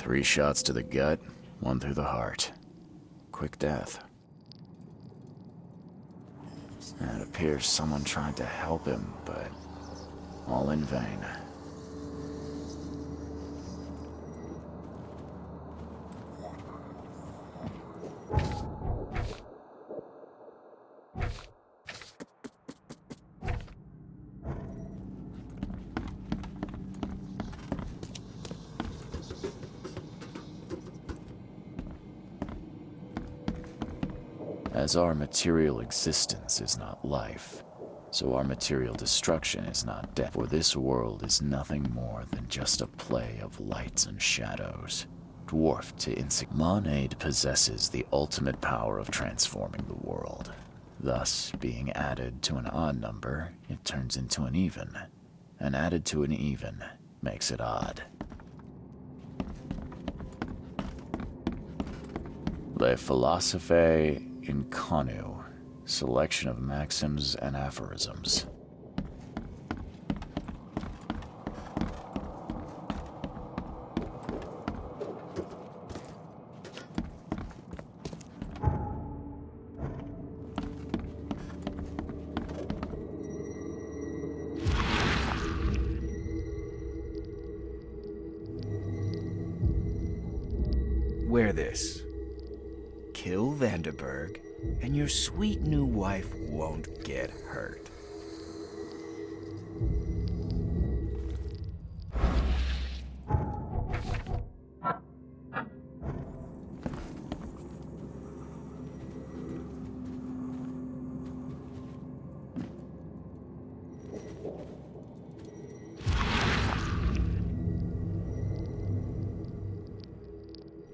3 shots to the gut, 1 through the heart. Quick death. And it appears someone tried to help him, but all in vain. As our material existence is not life, so our material destruction is not death. For this world is nothing more than just a play of lights and shadows, dwarfed to insignificance. Monade possesses the ultimate power of transforming the world. Thus, being added to an odd number, it turns into an even, and added to an even makes it odd. Le philosophe inconu, selection of maxims and aphorisms. Wear this. Kill Vanderberg, and your sweet new wife won't get hurt.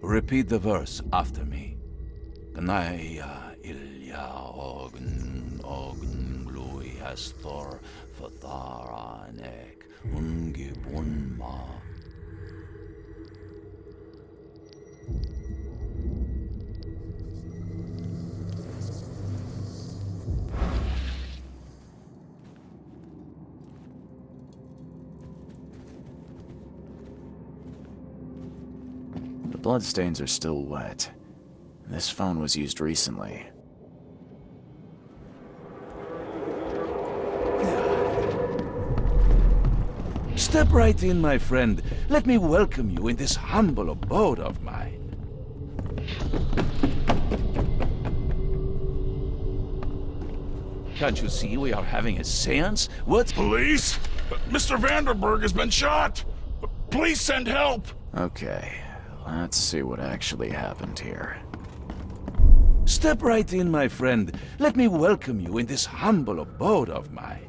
Repeat the verse after me. Gnaya ilya ogn glui hastor fatharanek ungibunma. The bloodstains are still wet. This phone was used recently. Step right in, my friend. Let me welcome you in this humble abode of mine. Can't you see we are having a seance? What? Police? Mr. Vanderberg has been shot! Please send help! Okay, let's see what actually happened here. Step right in, my friend. Let me welcome you in this humble abode of mine.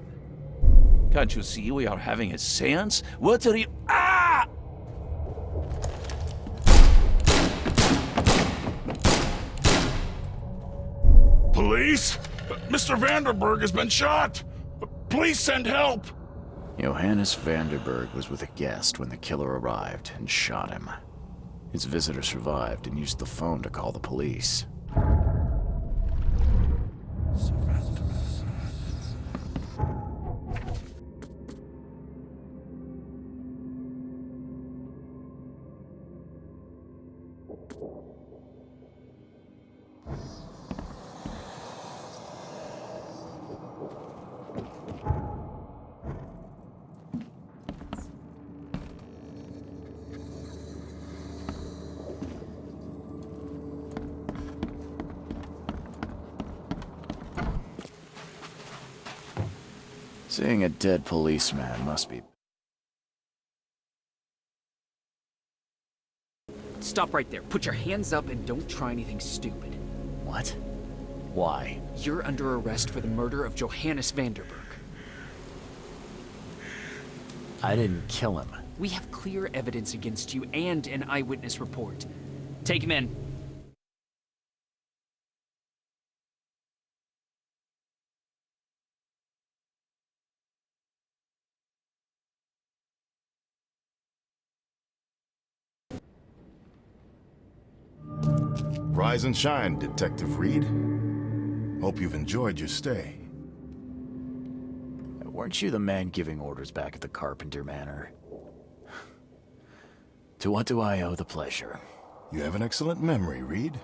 Can't you see we are having a seance? What are you— Ah! Police? Mr. Vanderberg has been shot! Please send help! Johannes Vanderberg was with a guest when the killer arrived and shot him. His visitor survived and used the phone to call the police. Seeing a dead policeman must be... Stop right there. Put your hands up and don't try anything stupid. What? Why? You're under arrest for the murder of Johannes Vanderberg. I didn't kill him. We have clear evidence against you and an eyewitness report. Take him in. Rise and shine, Detective Reed. Hope you've enjoyed your stay. Weren't you the man giving orders back at the Carpenter Manor? To what do I owe the pleasure? You have an excellent memory, Reed.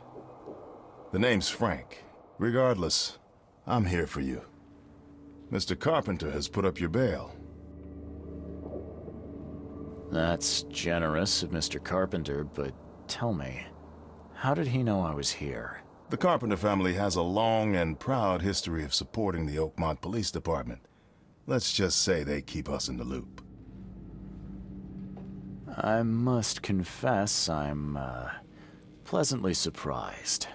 The name's Frank. Regardless, I'm here for you. Mr. Carpenter has put up your bail. That's generous of Mr. Carpenter, but tell me, how did he know I was here? The Carpenter family has a long and proud history of supporting the Oakmont Police Department. Let's just say they keep us in the loop. I must confess I'm, pleasantly surprised.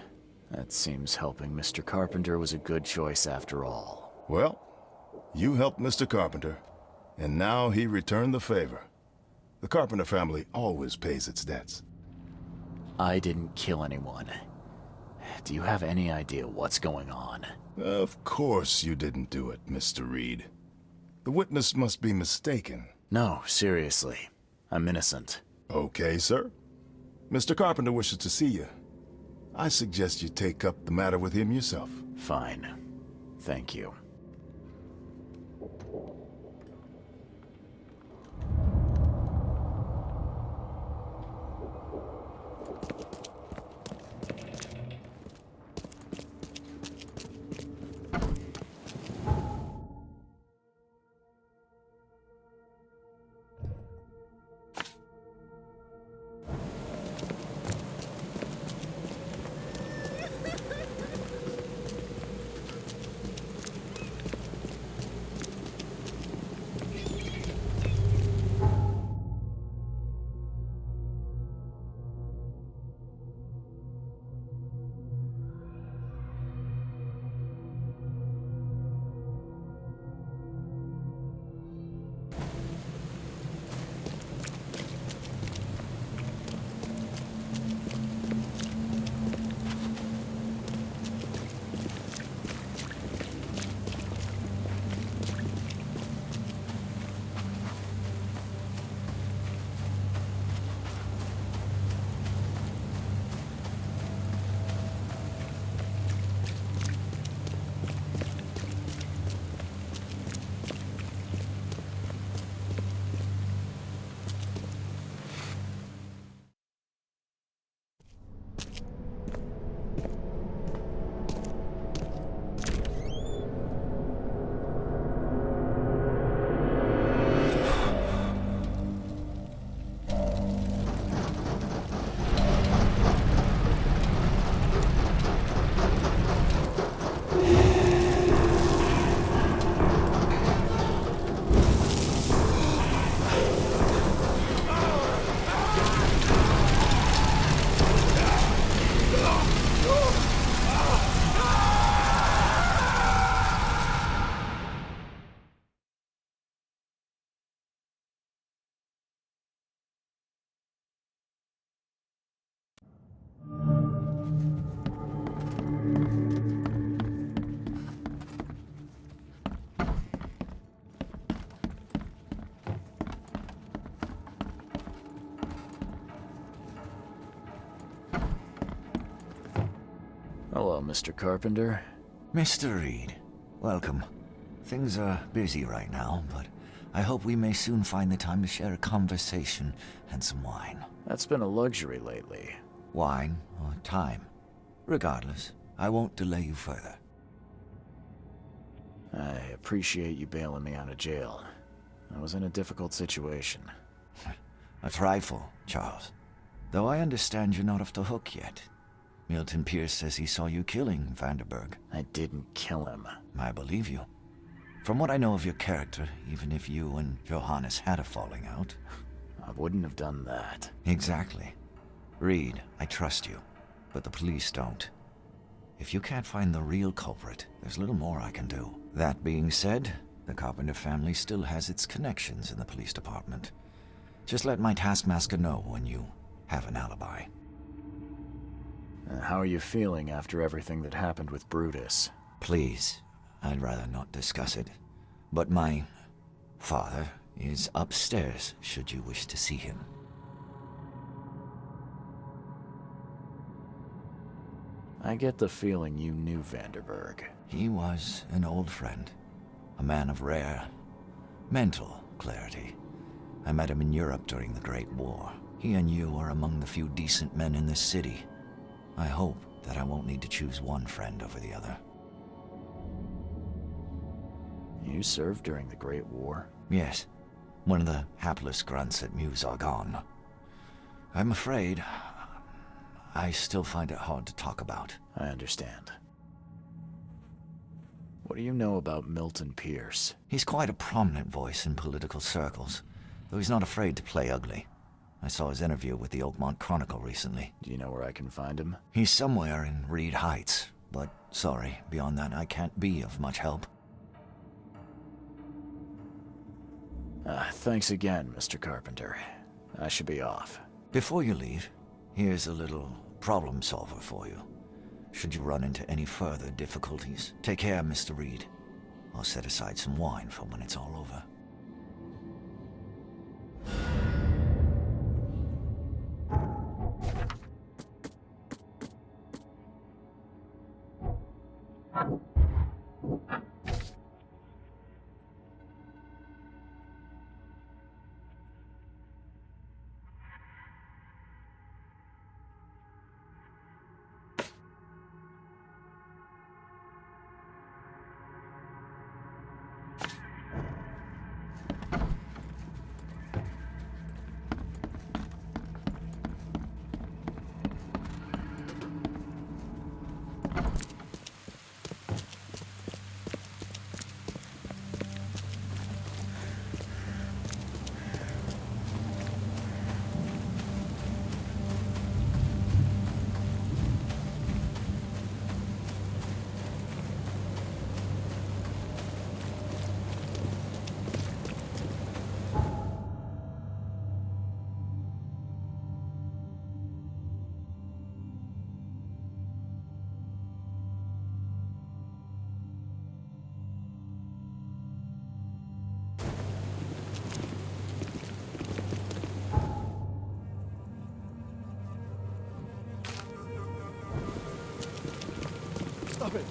That seems helping Mr. Carpenter was a good choice after all. Well, you helped Mr. Carpenter, and now he returned the favor. The Carpenter family always pays its debts. I didn't kill anyone. Do you have any idea what's going on? Of course you didn't do it, Mr. Reed. The witness must be mistaken. No, seriously. I'm innocent. Okay, sir. Mr. Carpenter wishes to see you. I suggest you take up the matter with him yourself. Fine. Thank you. Hello, Mr. Carpenter. Mr. Reed, welcome. Things are busy right now, but I hope we may soon find the time to share a conversation and some wine. That's been a luxury lately. Wine or time. Regardless, I won't delay you further. I appreciate you bailing me out of jail. I was in a difficult situation. A trifle, Charles. Though I understand you're not off the hook yet. Milton Pierce says he saw you killing Vanderburg. I didn't kill him. I believe you. From what I know of your character, even if you and Johannes had a falling out... I wouldn't have done that. Exactly. Reed, I trust you, but the police don't. If you can't find the real culprit, there's little more I can do. That being said, the Carpenter family still has its connections in the police department. Just let my taskmaster know when you have an alibi. How are you feeling after everything that happened with Brutus? Please, I'd rather not discuss it. But my father is upstairs, should you wish to see him. I get the feeling you knew Vanderburg. He was an old friend, a man of rare mental clarity. I met him in Europe during the Great War. He and you are among the few decent men in this city. I hope that I won't need to choose one friend over the other. You served during the Great War? Yes, one of the hapless grunts at Meuse Argonne. I'm afraid I still find it hard to talk about. I understand. What do you know about Milton Pierce? He's quite a prominent voice in political circles, though he's not afraid to play ugly. I saw his interview with the Oakmont Chronicle recently. Do you know where I can find him? He's somewhere in Reed Heights, but sorry, beyond that I can't be of much help. Thanks again, Mr. Carpenter. I should be off. Before you leave, here's a little problem solver for you. Should you run into any further difficulties, take care, Mr. Reed. I'll set aside some wine for when it's all over. Stop it!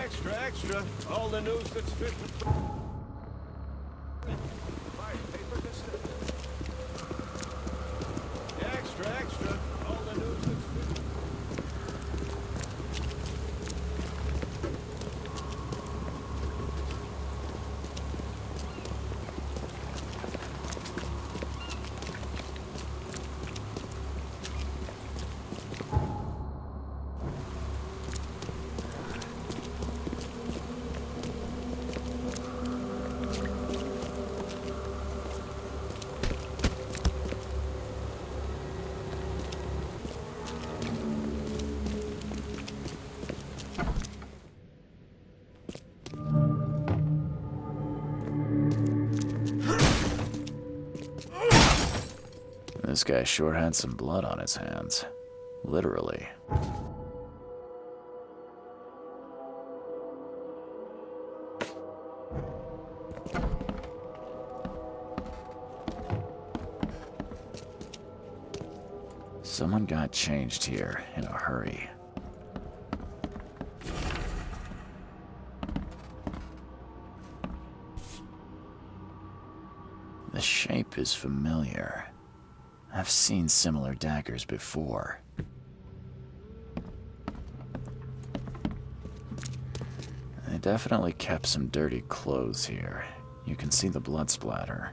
Extra, extra. All the news that's fit for... Fire paper to slip. Extra, extra. All the news that's fit... This guy sure had some blood on his hands. Literally. Someone got changed here in a hurry. The shape is familiar. I've seen similar daggers before. They definitely kept some dirty clothes here. You can see the blood splatter.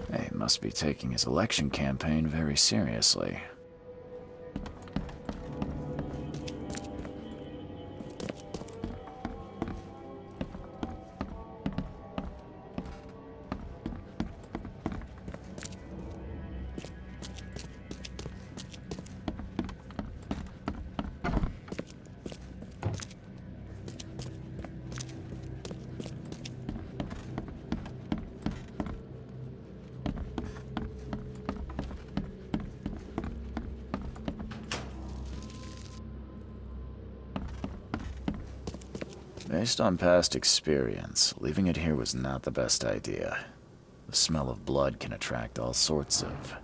He must be taking his election campaign very seriously. Based on past experience, leaving it here was not the best idea. The smell of blood can attract all sorts of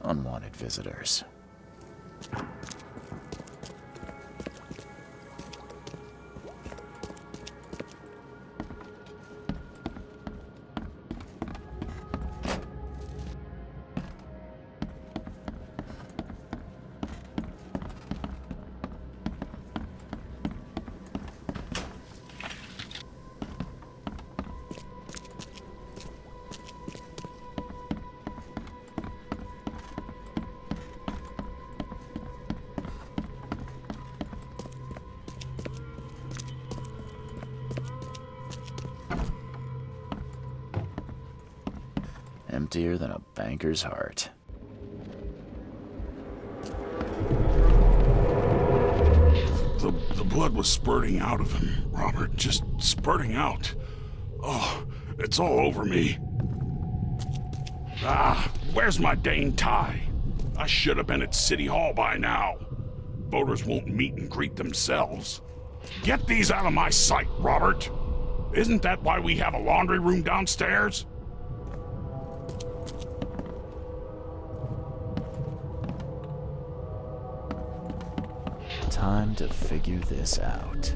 unwanted visitors. Emptier than a banker's heart. The blood was spurting out of him, Robert. Just spurting out. Oh, it's all over me. Ah, where's my dang tie? I should have been at City Hall by now. Voters won't meet and greet themselves. Get these out of my sight, Robert. Isn't that why we have a laundry room downstairs? Time to figure this out.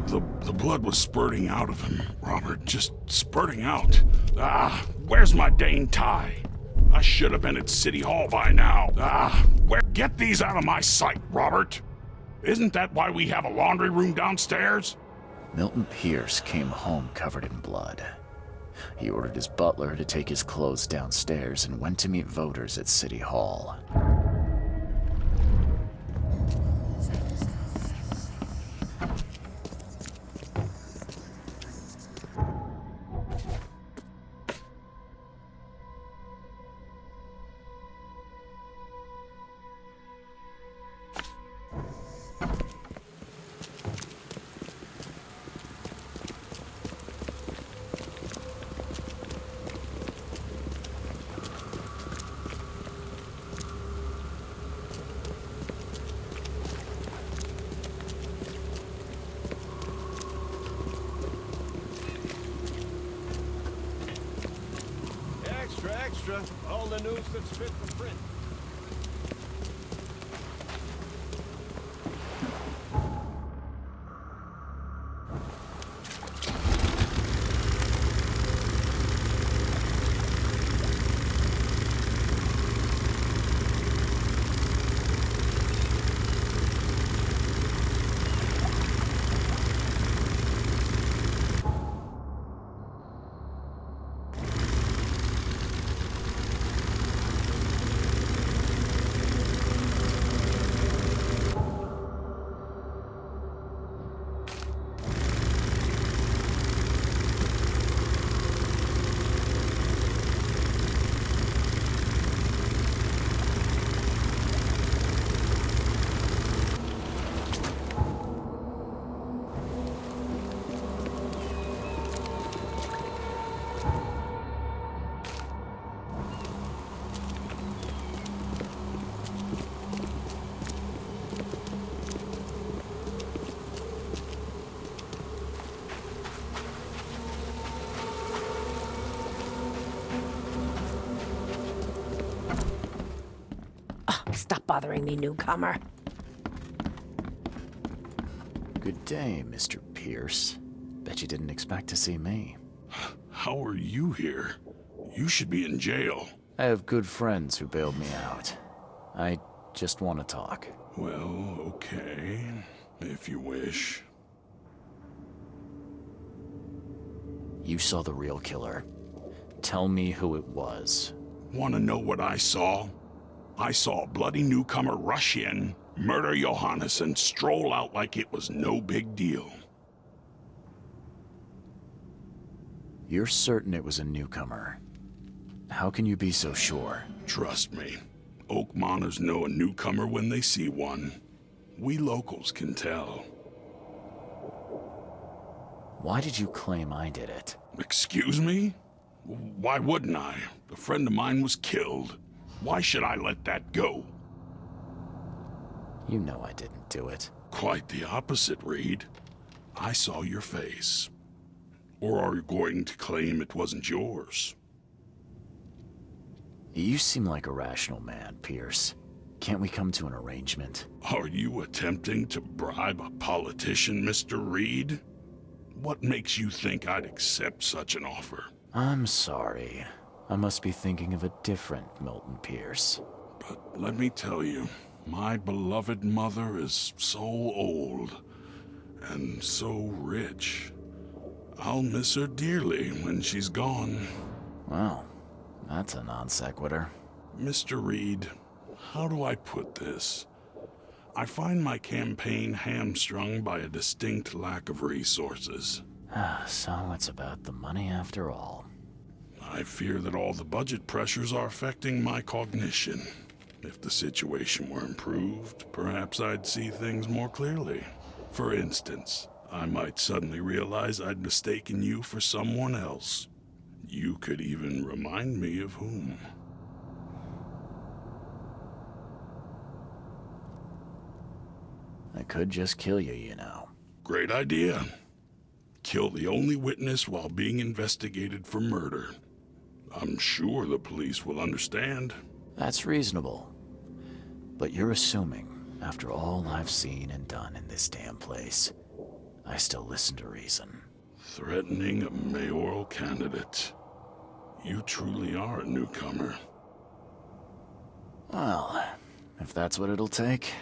The blood was spurting out of him, Robert. Just spurting out. Ah, where's my dang tie? I should have been at City Hall by now. Ah, get these out of my sight, Robert. Isn't that why we have a laundry room downstairs? Milton Pierce came home covered in blood. He ordered his butler to take his clothes downstairs and went to meet voters at City Hall. extra. All the news that's fit for print. Stop bothering me, newcomer. Good day, Mr. Pierce. Bet you didn't expect to see me. How are you here? You should be in jail. I have good friends who bailed me out. I just want to talk. Well, okay, if you wish. You saw the real killer. Tell me who it was. Want to know what I saw? I saw a bloody newcomer rush in, murder Johannes, and stroll out like it was no big deal. You're certain it was a newcomer. How can you be so sure? Trust me, Oakmoners know a newcomer when they see one. We locals can tell. Why did you claim I did it? Excuse me? Why wouldn't I? A friend of mine was killed. Why should I let that go? You know I didn't do it. Quite the opposite, Reed. I saw your face. Or are you going to claim it wasn't yours? You seem like a rational man, Pierce. Can't we come to an arrangement? Are you attempting to bribe a politician, Mr. Reed? What makes you think I'd accept such an offer? I'm sorry. I must be thinking of a different Milton Pierce. But let me tell you, my beloved mother is so old and so rich. I'll miss her dearly when she's gone. Well, that's a non sequitur. Mr. Reed, how do I put this? I find my campaign hamstrung by a distinct lack of resources. So it's about the money after all. I fear that all the budget pressures are affecting my cognition. If the situation were improved, perhaps I'd see things more clearly. For instance, I might suddenly realize I'd mistaken you for someone else. You could even remind me of whom. I could just kill you, you know. Great idea. Kill the only witness while being investigated for murder. I'm sure the police will understand. That's reasonable. But you're assuming, after all I've seen and done in this damn place, I still listen to reason. Threatening a mayoral candidate. You truly are a newcomer. Well, if that's what it'll take,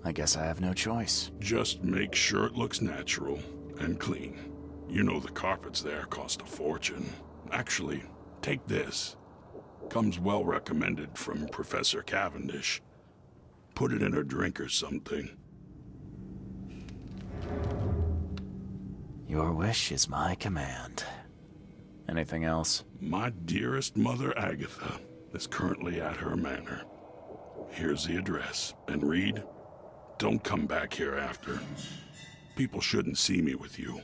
I guess I have no choice. Just make sure it looks natural and clean. You know the carpets there cost a fortune. Actually, take this. Comes well recommended from Professor Cavendish. Put it in her drink or something. Your wish is my command. Anything else? My dearest mother, Agatha, is currently at her manor. Here's the address. And Reed, don't come back here after. People shouldn't see me with you.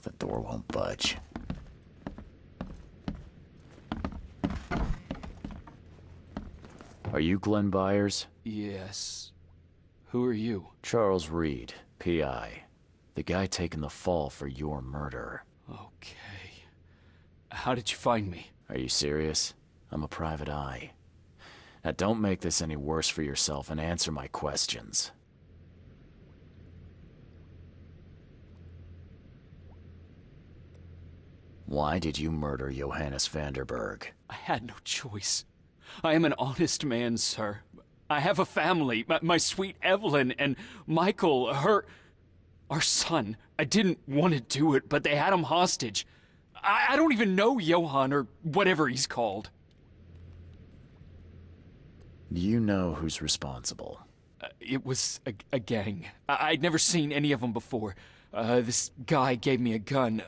The door won't budge. Are you Glenn Byers? Yes. Who are you? Charles Reed, P.I. The guy taking the fall for your murder. Okay. How did you find me? Are you serious? I'm a private eye. Now don't make this any worse for yourself and answer my questions. Why did you murder Johannes Vanderberg? I had no choice. I am an honest man, sir. I have a family. My sweet Evelyn and Michael, our son. I didn't want to do it, but they had him hostage. I don't even know Johann or whatever he's called. Do you know who's responsible? It was a gang. I'd never seen any of them before. This guy gave me a gun.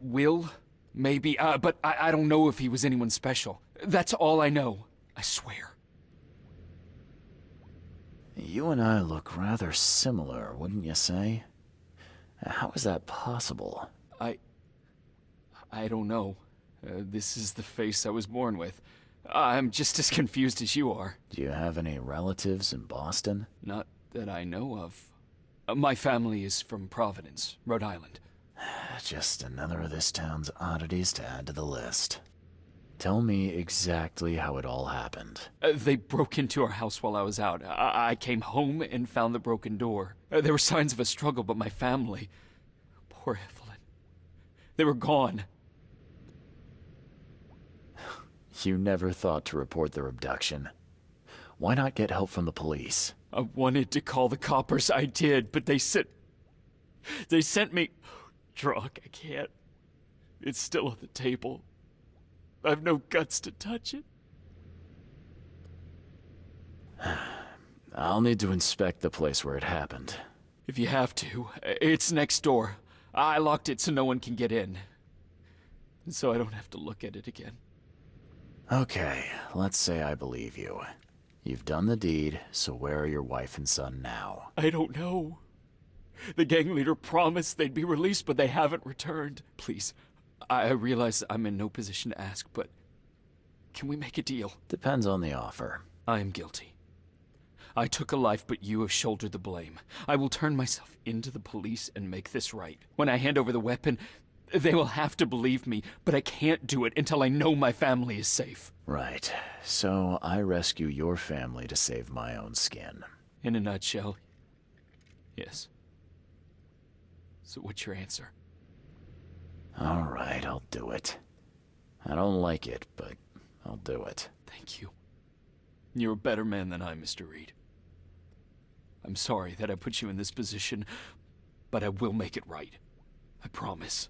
Will? Maybe. But I don't know if he was anyone special. That's all I know. I swear. You and I look rather similar, wouldn't you say? How is that possible? I don't know. This is the face I was born with. I'm just as confused as you are. Do you have any relatives in Boston? Not that I know of. My family is from Providence, Rhode Island. Just another of this town's oddities to add to the list. Tell me exactly how it all happened. They broke into our house while I was out. I came home and found the broken door. There were signs of a struggle, but my family... Poor Evelyn. They were gone. You never thought to report their abduction. Why not get help from the police? I wanted to call the coppers, I did, but they sent me... Drunk, I can't. It's still on the table. I've no guts to touch it. I'll need to inspect the place where it happened. If you have to, it's next door. I locked it so no one can get in. so I don't have to look at it again. Okay, let's say I believe you. You've done the deed, so where are your wife and son now? I don't know. The gang leader promised they'd be released, but they haven't returned. Please, I realize I'm in no position to ask, but can we make a deal? Depends on the offer. I am guilty. I took a life, but you have shouldered the blame. I will turn myself into the police and make this right. When I hand over the weapon, they will have to believe me, but I can't do it until I know my family is safe. Right. So I rescue your family to save my own skin. In a nutshell, yes. So what's your answer? All right, I'll do it. I don't like it, but I'll do it. Thank you. You're a better man than I, Mr. Reed. I'm sorry that I put you in this position, but I will make it right. I promise.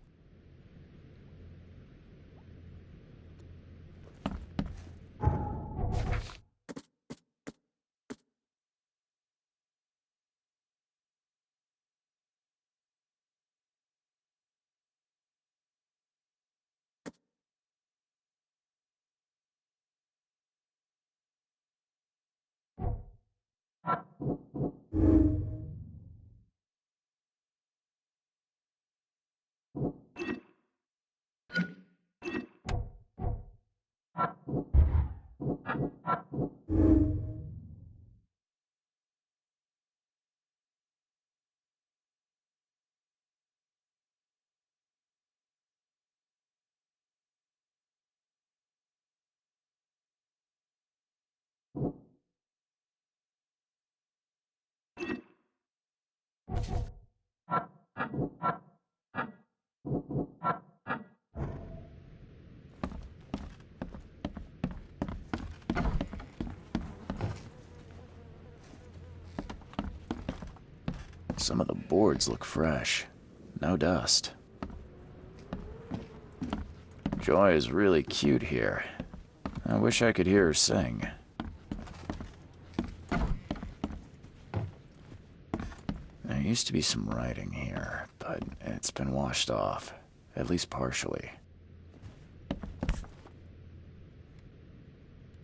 Some of the boards look fresh. No dust. Joy is really cute here. I wish I could hear her sing. There used to be some writing here, but it's been washed off, at least partially.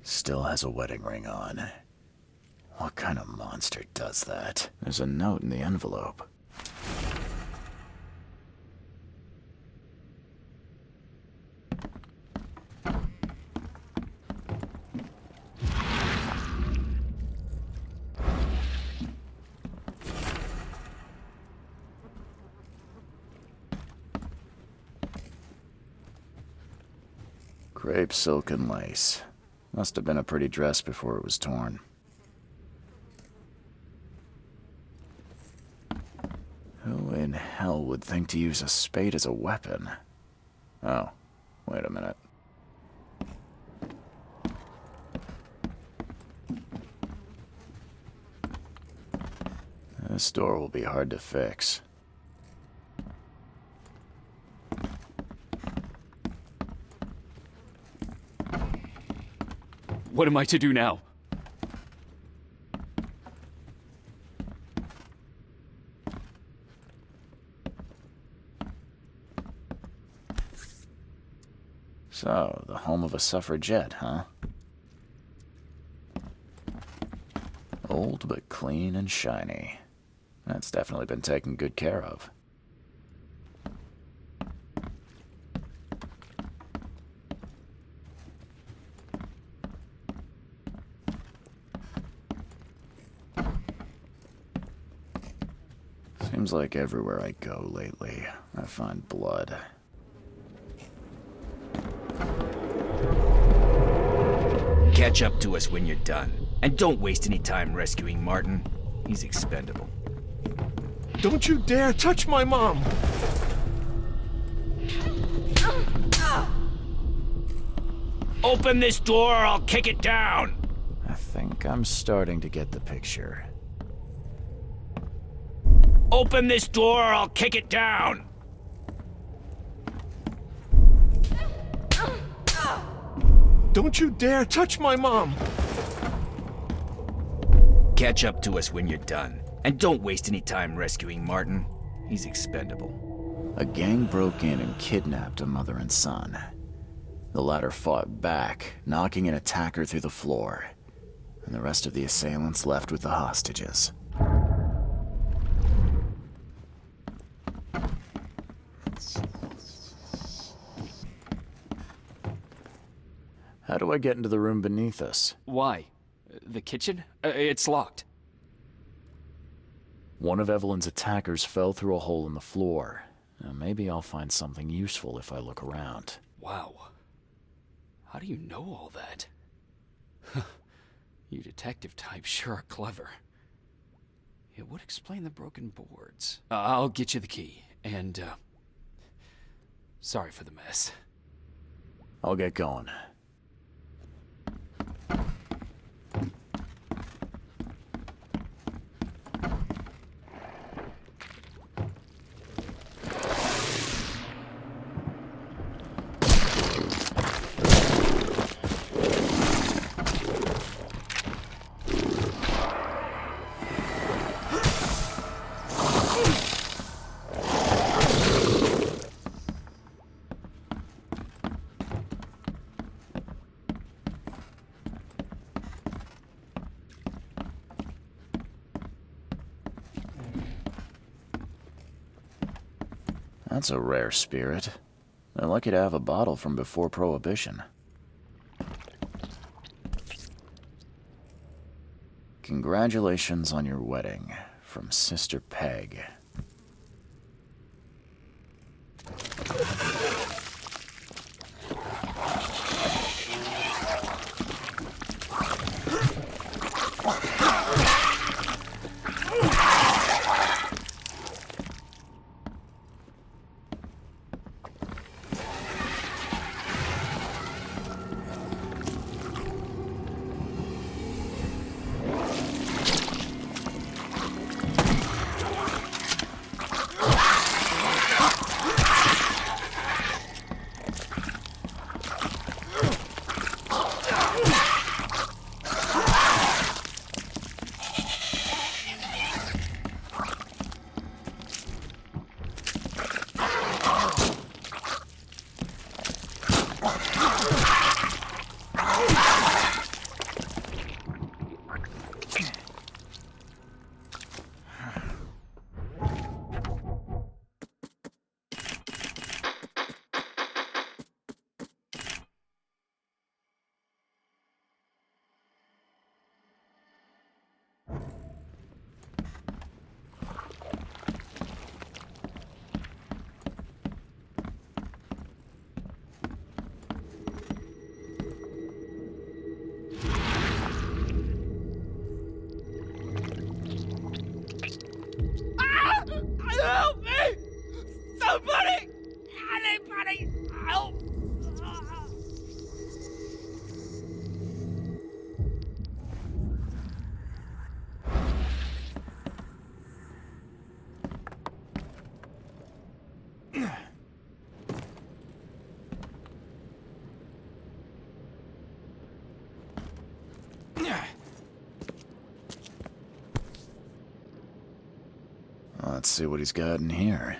Still has a wedding ring on. What kind of monster does that? There's a note in the envelope. Crepe silk and lace. Must have been a pretty dress before it was torn. Who in hell would think to use a spade as a weapon? Oh, wait a minute. This door will be hard to fix. What am I to do now? So, the home of a suffragette, huh? Old but clean and shiny. That's definitely been taken good care of. Seems like everywhere I go lately, I find blood. Catch up to us when you're done. And don't waste any time rescuing Martin. He's expendable. Don't you dare touch my mom! Open this door or I'll kick it down! I think I'm starting to get the picture. Open this door or I'll kick it down! Don't you dare touch my mom! Catch up to us when you're done. And don't waste any time rescuing Martin. He's expendable. A gang broke in and kidnapped a mother and son. The latter fought back, knocking an attacker through the floor, and the rest of the assailants left with the hostages. How do I get into the room beneath us? Why? The kitchen? It's locked. One of Evelyn's attackers fell through a hole in the floor. Now, maybe I'll find something useful if I look around. Wow. How do you know all that? You detective types sure are clever. It would explain the broken boards. I'll get you the key, and, sorry for the mess. I'll get going. That's a rare spirit. They're lucky to have a bottle from before Prohibition. Congratulations on your wedding, from Sister Peg. Help me! Somebody! Anybody! Help! Let's see what he's got in here.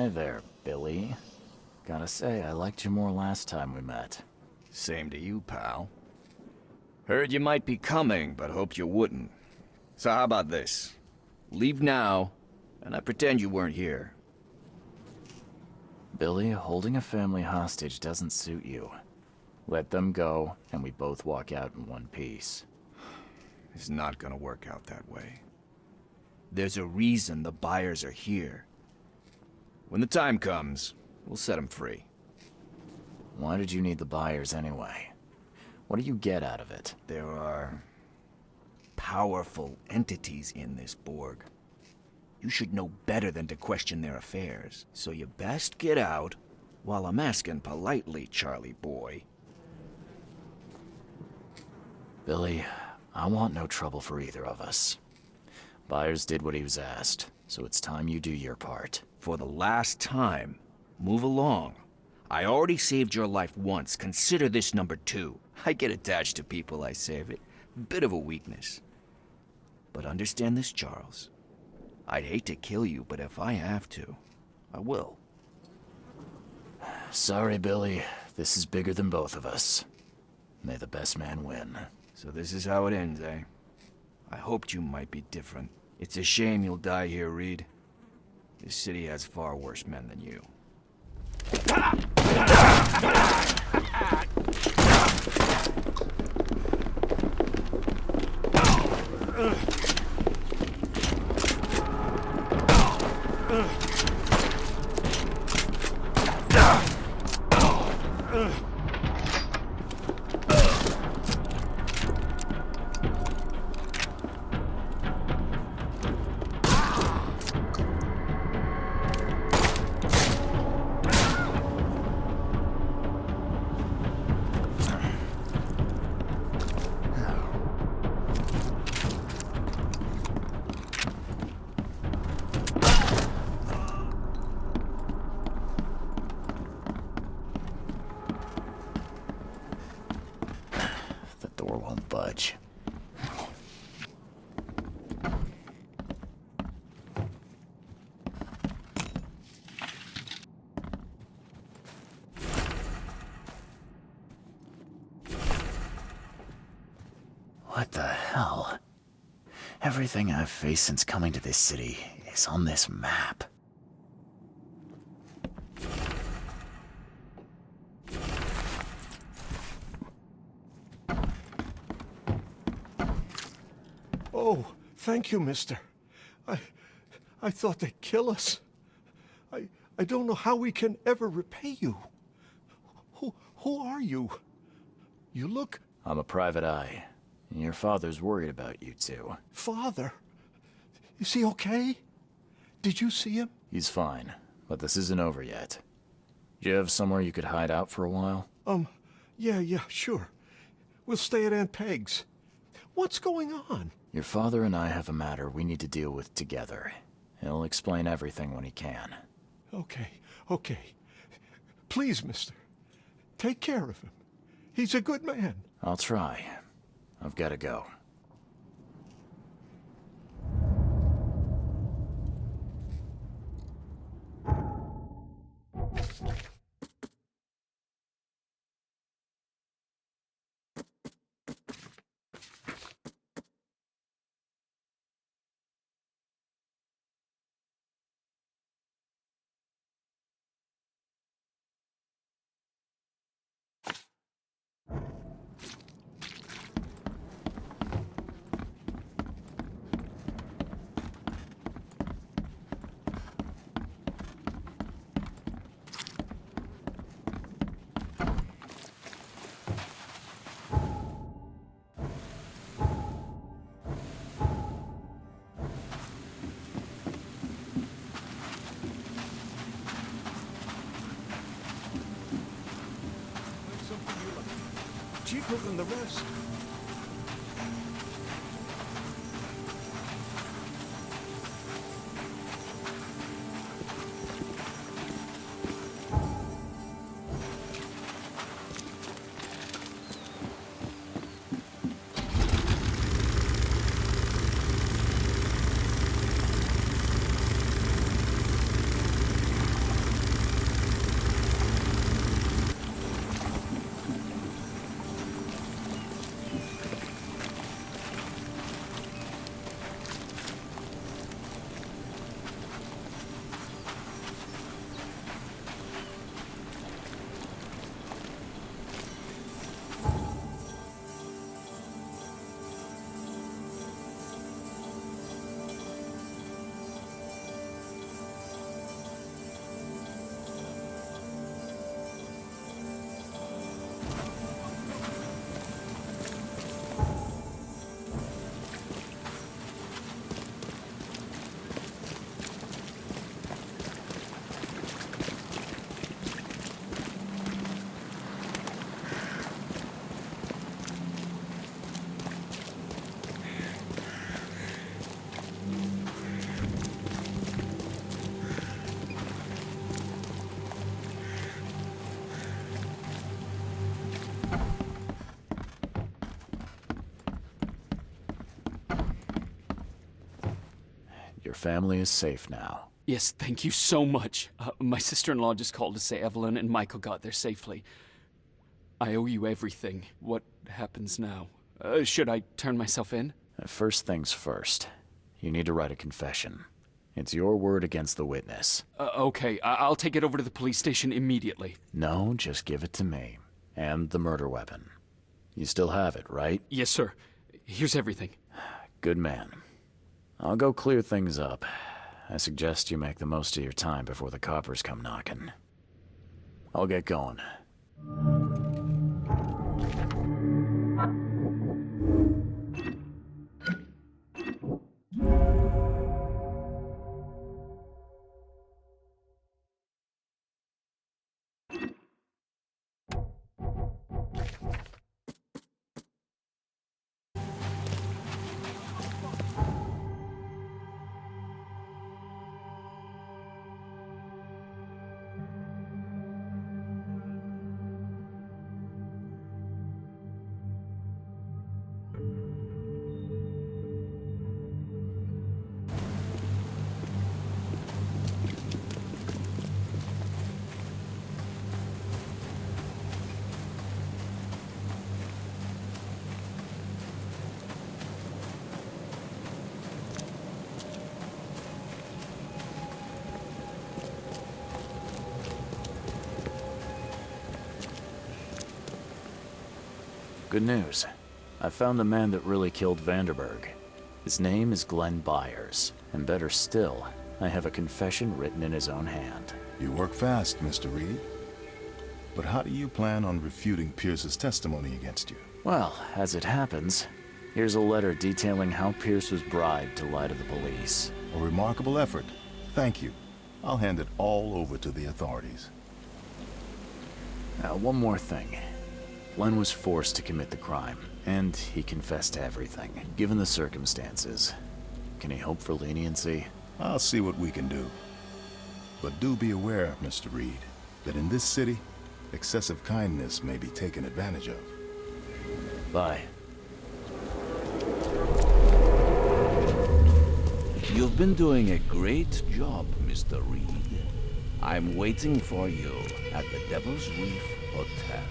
Hi there, Billy. Gotta say, I liked you more last time we met. Same to you, pal. Heard you might be coming, but hoped you wouldn't. So how about this? Leave now, and I pretend you weren't here. Billy, holding a family hostage doesn't suit you. Let them go, and we both walk out in one piece. It's not gonna work out that way. There's a reason the Byers are here. When the time comes, we'll set them free. Why did you need the Byers anyway? What do you get out of it? There are powerful entities in this Borg. You should know better than to question their affairs, so you best get out while I'm asking politely, Charlie boy. Billy, I want no trouble for either of us. Byers did what he was asked, so it's time you do your part. For the last time, move along. I already saved your life once. Consider this number 2. I get attached to people I save. It bit of a weakness. But understand this, Charles. I'd hate to kill you, but if I have to, I will. Sorry, Billy. This is bigger than both of us. May the best man win. So this is how it ends, eh? I hoped you might be different. It's a shame you'll die here, Reed. This city has far worse men than you. The door won't budge. What the hell? Everything I've faced since coming to this city is on this map. Oh, thank you, mister. I thought they'd kill us. I don't know how we can ever repay you. Who are you? You look... I'm a private eye. Your father's worried about you two. Father? Is he okay? Did you see him? He's fine, but this isn't over yet. Do you have somewhere you could hide out for a while? Yeah, sure. We'll stay at Aunt Peg's. What's going on? Your father and I have a matter we need to deal with together. He'll explain everything when he can. Okay. Please, mister. Take care of him. He's a good man. I'll try. I've got to go. Cheaper than the rest. family is safe now. Yes, thank you so much. My sister-in-law just called to say Evelyn and Michael got there safely. I owe you everything. What happens now? Should I turn myself in? First things first. You need to write a confession. It's your word against the witness. Okay, I'll take it over to the police station immediately. No, just give it to me. And the murder weapon. You still have it, right? Yes, sir. Here's everything. Good man. I'll go clear things up. I suggest you make the most of your time before the coppers come knocking. I'll get going. Good news. I found the man that really killed Vanderberg. His name is Glenn Byers, and better still, I have a confession written in his own hand. You work fast, Mr. Reed. But how do you plan on refuting Pierce's testimony against you? Well, as it happens, here's a letter detailing how Pierce was bribed to lie to the police. A remarkable effort. Thank you. I'll hand it all over to the authorities. Now, one more thing. Glenn was forced to commit the crime, and he confessed to everything. Given the circumstances, can he hope for leniency? I'll see what we can do. But do be aware, Mr. Reed, that in this city, excessive kindness may be taken advantage of. Bye. You've been doing a great job, Mr. Reed. I'm waiting for you at the Devil's Reef Hotel.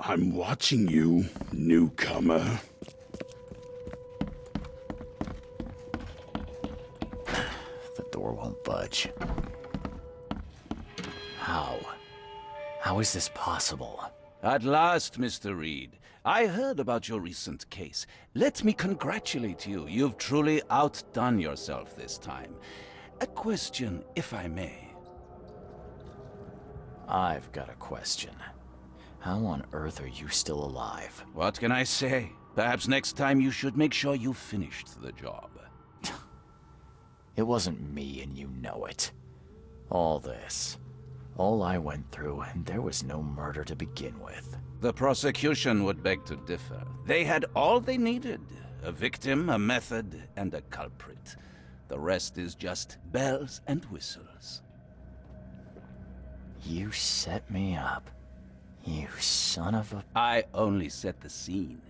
I'm watching you, newcomer. The door won't budge. How? How is this possible? At last, Mr. Reed. I heard about your recent case. Let me congratulate you. You've truly outdone yourself this time. A question, if I may. I've got a question. How on earth are you still alive? What can I say? Perhaps next time you should make sure you finished the job. It wasn't me, and you know it. All this. All I went through, and there was no murder to begin with. The prosecution would beg to differ. They had all they needed. A victim, a method, and a culprit. The rest is just bells and whistles. You set me up. You son of a... I only set the scene.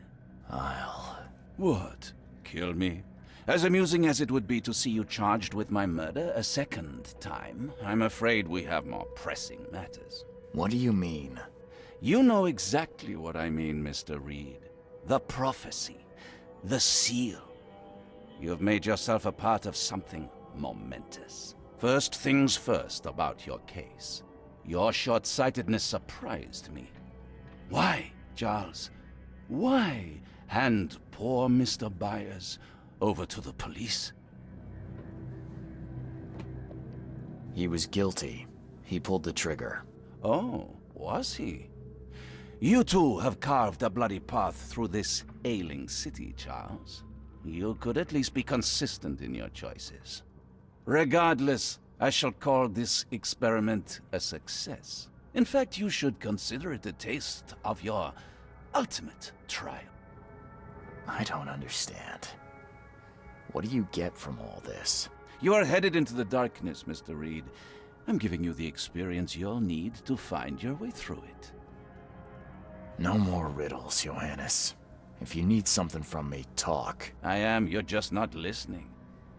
I'll... What? Kill me? As amusing as it would be to see you charged with my murder a second time, I'm afraid we have more pressing matters. What do you mean? You know exactly what I mean, Mr. Reed. The prophecy. The seal. You have made yourself a part of something momentous. First things first about your case. Your short-sightedness surprised me. Why, Charles? Why hand poor Mr. Byers over to the police? He was guilty. He pulled the trigger. Oh, was he? You too have carved a bloody path through this ailing city, Charles. You could at least be consistent in your choices. Regardless, I shall call this experiment a success. In fact, you should consider it a taste of your ultimate trial. I don't understand. What do you get from all this? You are headed into the darkness, Mr. Reed. I'm giving you the experience you'll need to find your way through it. No more riddles, Johannes. If you need something from me, talk. I am, you're just not listening.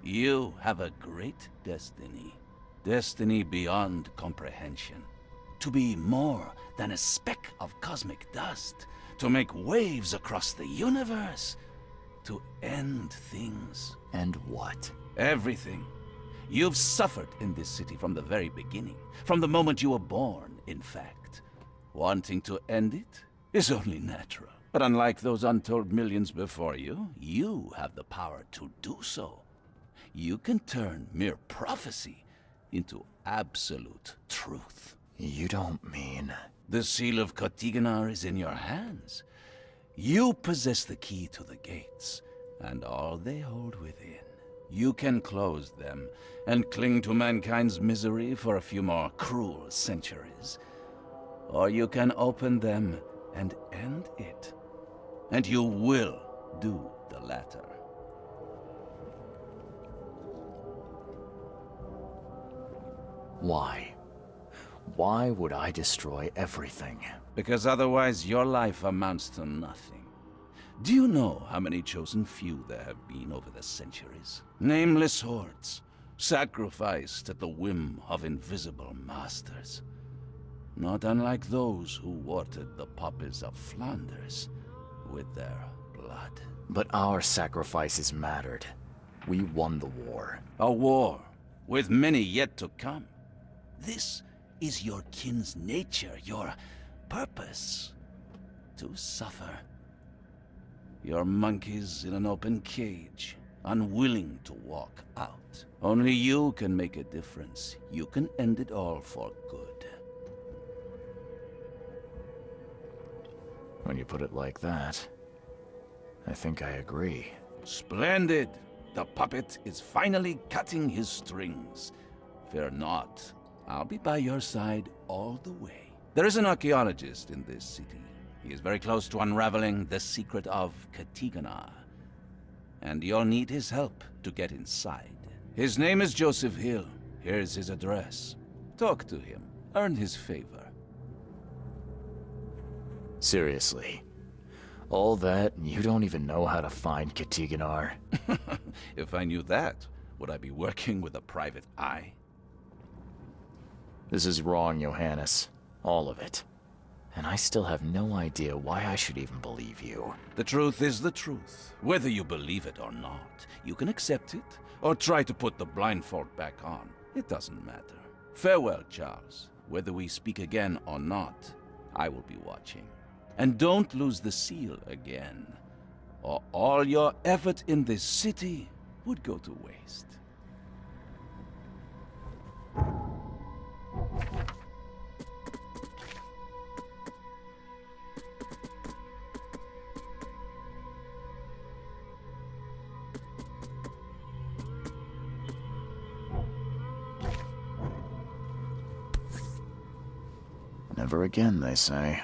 You have a great destiny. Destiny beyond comprehension. To be more than a speck of cosmic dust. To make waves across the universe. To end things. And what? Everything. You've suffered in this city from the very beginning. From the moment you were born, in fact. Wanting to end it is only natural. But unlike those untold millions before you, you have the power to do so. You can turn mere prophecy into absolute truth. You don't mean... The seal of Kotiganar is in your hands. You possess the key to the gates, and all they hold within. You can close them, and cling to mankind's misery for a few more cruel centuries. Or you can open them and end it. And you will do the latter. Why? Why would I destroy everything? Because otherwise your life amounts to nothing. Do you know how many chosen few there have been over the centuries? Nameless hordes, sacrificed at the whim of invisible masters. Not unlike those who watered the poppies of Flanders with their blood. But our sacrifices mattered. We won the war. A war, with many yet to come. This is your kin's nature, your purpose. To suffer. You're monkeys in an open cage, unwilling to walk out. Only you can make a difference. You can end it all for good. When you put it like that, I think I agree. Splendid! The puppet is finally cutting his strings. Fear not. I'll be by your side all the way. There is an archaeologist in this city. He is very close to unraveling the secret of Kotiganar. And you'll need his help to get inside. His name is Joseph Hill. Here's his address. Talk to him. Earn his favor. Seriously. All that, and you don't even know how to find Kotiganar? If I knew that, would I be working with a private eye? This is wrong, Johannes. All of it. And I still have no idea why I should even believe you. The truth is the truth. Whether you believe it or not, you can accept it, or try to put the blindfold back on. It doesn't matter. Farewell, Charles. Whether we speak again or not, I will be watching. And don't lose the seal again, or all your effort in this city would go to waste. Never again, they say.